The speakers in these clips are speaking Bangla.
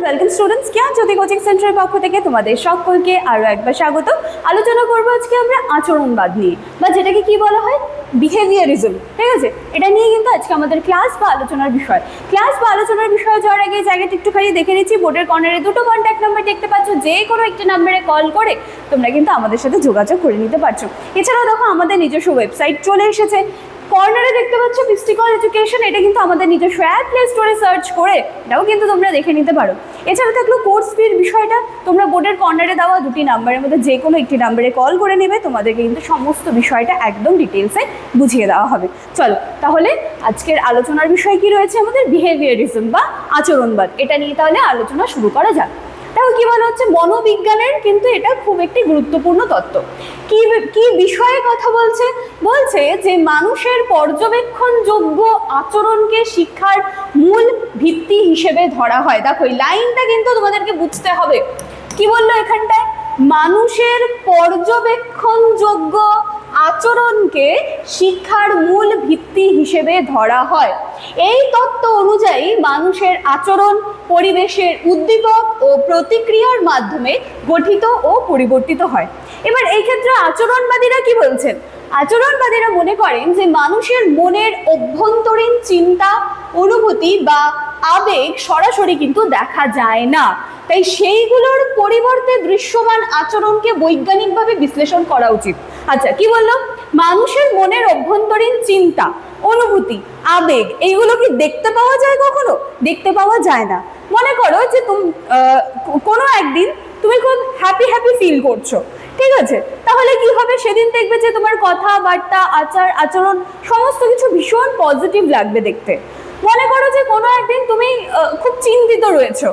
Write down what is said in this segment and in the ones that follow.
ওয়েলকাম স্টুডেন্টস, জ্ঞান জ্যোতি কোচিং সেন্টারের পক্ষ থেকে তোমাদের সকলকে আরও একবার স্বাগত। আলোচনা করবো আজকে আমরা আচরণবাদ নিয়ে, বা যেটাকে কি বলা হয়, বিহেভিয়ারিজম। ঠিক আছে, এটা নিয়ে কিন্তু আজকে আমাদের ক্লাস বা আলোচনার বিষয়। ক্লাস বা আলোচনার বিষয়ে যাওয়ার আগে জায়গাটা একটুখানি দেখে নিচ্ছি। বোর্ডের কর্নারে দুটো কন্ট্যাক্ট নাম্বার দেখতে পাচ্ছ, যে কোনো একটি নাম্বারে কল করে তোমরা কিন্তু আমাদের সাথে যোগাযোগ করে নিতে পারছো। এছাড়াও দেখো আমাদের নিজস্ব ওয়েবসাইট চলে এসেছে। কর্নারে দেখতে পাচ্ছ পিস্টিকল এডুকেশন, এটা কিন্তু আমাদের নিজস্ব অ্যাপ, প্লে স্টোরে সার্চ করে এটাও কিন্তু তোমরা দেখে নিতে পারো। এছাড়া থাকলো কোর্স ফির বিষয়টা, তোমরা বোর্ডের কর্নারে দেওয়া দুটি নাম্বারের মধ্যে যে কোনো একটি নাম্বারে কল করে নেবে, তোমাদেরকে কিন্তু সমস্ত বিষয়টা একদম ডিটেলসে বুঝিয়ে দেওয়া হবে। চলো তাহলে আজকের আলোচনার বিষয় কি রয়েছে, আমাদের বিহেভিয়ারিজম বা আচরণবাদ, এটা নিয়ে তাহলে আলোচনা শুরু করা যাক। তাও কি বলা হচ্ছে, মনোবিজ্ঞানের কিন্তু এটা খুব একটি গুরুত্বপূর্ণ তত্ত্ব। কি বিষয়ে কথা বলছে? বলছে যে মানুষের পর্যবেক্ষণযোগ্য আচরণকে শিক্ষার মূল ভিত্তি হিসেবে ধরা হয়। দেখো এই লাইনটা কিন্তু তোমাদেরকে বুঝতে হবে। কি বললো এখানটায়? মানুষের পর্যবেক্ষণযোগ্য আচরণকে শিক্ষার মূল ভিত্তি হিসেবে ধরা হয়। এই তত্ত্ব অনুযায়ী মানুষের আচরণ পরিবেশের উদ্দীপক ও প্রতিক্রিয়ার মাধ্যমে গঠিত ও পরিবর্তিত হয়। এবার এই ক্ষেত্রে আচরণবাদীরা কি বলছেন? আচরণবাদীরা মনে করেন যে মানুষের মনের অভ্যন্তরীণ চিন্তা, অনুভূতি বা আবেগ সরাসরি কিন্তু দেখা যায় না, তাই সেইগুলোর পরিবর্তে দৃশ্যমান আচরণকে বৈজ্ঞানিকভাবে বিশ্লেষণ করা উচিত। আচ্ছা, কি বললো? মানুষের মনের অভ্যন্তরীণ চিন্তা, অনুভূতি, আবেগ, এইগুলো কি দেখতে পাওয়া যায়? কখনো দেখতে পাওয়া যায় না। মনে করো যে কোনো একদিন তুমি খুব হ্যাপি ফিল করছো, ঠিক আছে, তাহলে কি হবে? সেদিন দেখবে যে তোমার কথাবার্তা, আচার আচরণ সমস্ত কিছু ভীষণ পজিটিভ লাগবে দেখতে। মনে করো যে কোনো একদিন তুমি খুব চিন্তিত রয়েছো,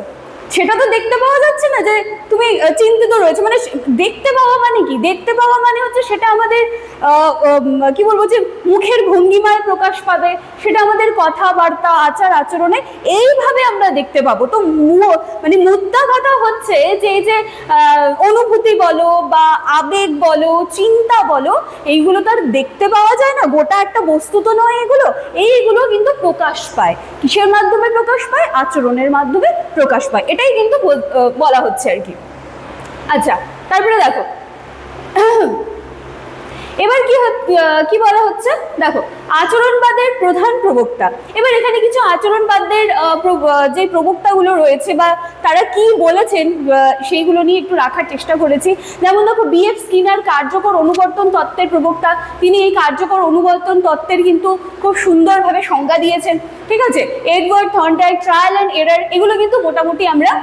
সেটা তো দেখতে পাওয়া যাচ্ছে না যে তুমি চিন্তিত রয়েছে। মানে দেখতে পাওয়া মানে কি? দেখতে পাওয়া মানে হচ্ছে সেটা আমাদের কি বলবো, যে মুখের ভঙ্গিমায় প্রকাশ পাবে, সেটা আমাদের কথাবার্তা, আচার আচরণে এইভাবে আমরা দেখতে পাবো। তো মানে মুদ্রা কথা হচ্ছে যে এই যে অনুভূতি বলো বা আবেগ বলো, চিন্তা বলো, এইগুলো তো আর দেখতে পাওয়া যায় না, গোটা একটা বস্তু তো নয় এগুলো। এইগুলো কিন্তু প্রকাশ পায়। কিসের মাধ্যমে প্রকাশ পায়? আচরণের মাধ্যমে প্রকাশ পায়। এটাই কিন্তু বলা হচ্ছে আর কি। আচ্ছা, তারপরে দেখো এবার কি বলা হচ্ছে, দেখো আচরণবাদের প্রধান প্রবক্তা। এবার এখানে কিছু আচরণবাদের যে প্রবক্তাগুলো রয়েছে বা তারা কি বলেছেন সেইগুলো নিয়ে একটু রাখার চেষ্টা করেছি। যেমন দেখো BF স্কিনার কার্যকর অনুবর্তন তত্ত্বের প্রবক্তা, তিনি এই কার্যকর অনুবর্তন তত্ত্বের কিন্তু খুব সুন্দরভাবে সংজ্ঞা দিয়েছেন। ঠিক আছে, Edward Thorndike trial and error, এগুলো কিন্তু মোটামুটি আমরা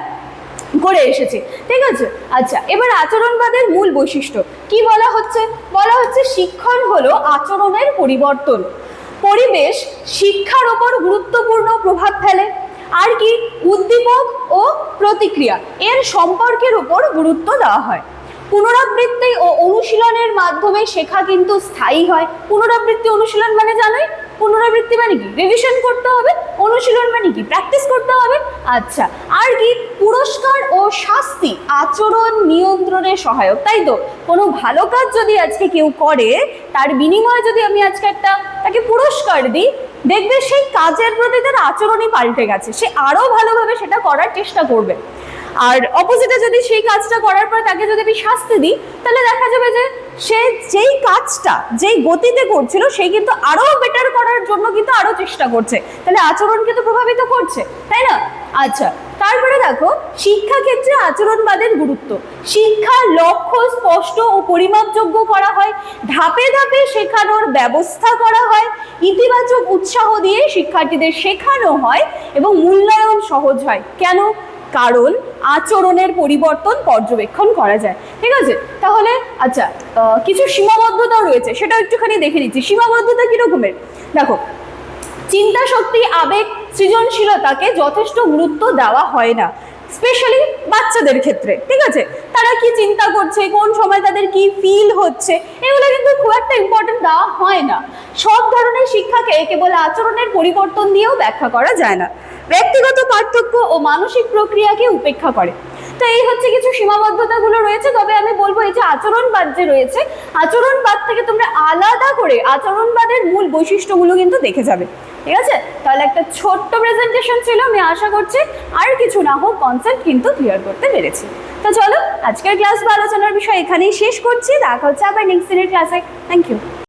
করে এসেছি। ঠিক আছে, আচ্ছা এবার আচরণবাদের মূল বৈশিষ্ট্য কি বলা হচ্ছে? বলা হচ্ছে শিক্ষণ হলো আচরণের পরিবর্তন। পরিবেশ শিক্ষার ওপর গুরুত্বপূর্ণ প্রভাব ফেলে। আর কি? উদ্দীপক ও প্রতিক্রিয়া এর সম্পর্কের উপর গুরুত্ব দেওয়া হয়। পুনরাবৃত্তি ও অনুশীলনের মাধ্যমে শেখা কিন্তু স্থায়ী হয়। পুনরাবৃত্তি অনুশীলন মানে জানোই, পুনরাবৃত্তি মানে কি? রিভিশন করতে হবে। অনুশীলন মানে কি? প্র্যাকটিস করতে হবে। আচ্ছা, আর কি? পুরস্কার ও শাস্তি আচরণ নিয়ন্ত্রণে সহায়ক। তাই তো, কোনো ভালো কাজ যদি আজকে কেউ করে, তার বিনিময়ে যদি আমি আজকে তাকে পুরস্কার দিই, দেখবে সেই কাজের প্রতি তার আচরণই পাল্টে গেছে, সে আরো ভালোভাবে সেটা করার চেষ্টা করবে। আর অপোজিটে যদি সেই কাজটা করার পর তাকে যদি আমি শাস্তি দিই, তাহলে দেখা যাবে যে সে যেই কাজটা যেই গতিতে করছিল সেই কিন্তু আরো বেটার করার জন্য কিন্তু আরো চেষ্টা করছে। তাহলে আচরণ কিন্তু প্রভাবিত করছে, তাই না? আচ্ছা, তারপরে দেখো শিক্ষাক্ষেত্রে আচরণবাদের গুরুত্ব। শিক্ষার লক্ষ্য স্পষ্ট ও পরিমাপযোগ্য করা হয়, ধাপে ধাপে শেখানোর ব্যবস্থা করা হয়, ইতিবাচক উৎসাহ দিয়ে শিক্ষার্থীদের শেখানো হয় এবং মূল্যায়ন সহজ হয়। কেন? কারণ আচরণের পরিবর্তন পর্যবেক্ষণ করা যায়। ঠিক আছে, তাহলে আচ্ছা কিছু সীমাবদ্ধতা রয়েছে, সেটা একটুখানি দেখে নিচ্ছি। সীমাবদ্ধতা কিরকমের? দেখো, চিন্তা শক্তি, আবেগ, সৃজনশীলতাকে যথেষ্ট গুরুত্ব দেওয়া হয় না, স্পেশালি বাচ্চাদের ক্ষেত্রে। ঠিক আছে, তারা কি চিন্তা করছে, কোন সময় তাদের কি ফিল হচ্ছে, এগুলো কিন্তু খুব একটা ইম্পর্টেন্ট দেওয়া হয় না। সব ধরনের শিক্ষাকে কেবল আচরণের পরিবর্তন দিয়েও ব্যাখ্যা করা যায় না, ব্যক্তিগত পার্থক্য ও মানসিক প্রক্রিয়াকে উপেক্ষা করে। তো এই হচ্ছে কিছু সীমাবদ্ধতাগুলো রয়েছে। তবে আমি বলবো এই যে আচরণবাদ যে রয়েছে, আচরণবাদ থেকে তোমরা আলাদা করে আচরণবাদের মূল বৈশিষ্ট্যগুলো কিন্তু দেখে যাবে। ঠিক আছে? তাহলে একটা ছোট্ট প্রেজেন্টেশন ছিল, আমি আশা করছি আর কিছু না হোক কনসেপ্ট কিন্তু ক্লিয়ার করতে পেরেছি। তো চলো আজকের ক্লাস বা আলোচনার বিষয় এখানেই শেষ করছি, দেখা হচ্ছে আবার নেক্সট দিনের ক্লাসে। Thank you.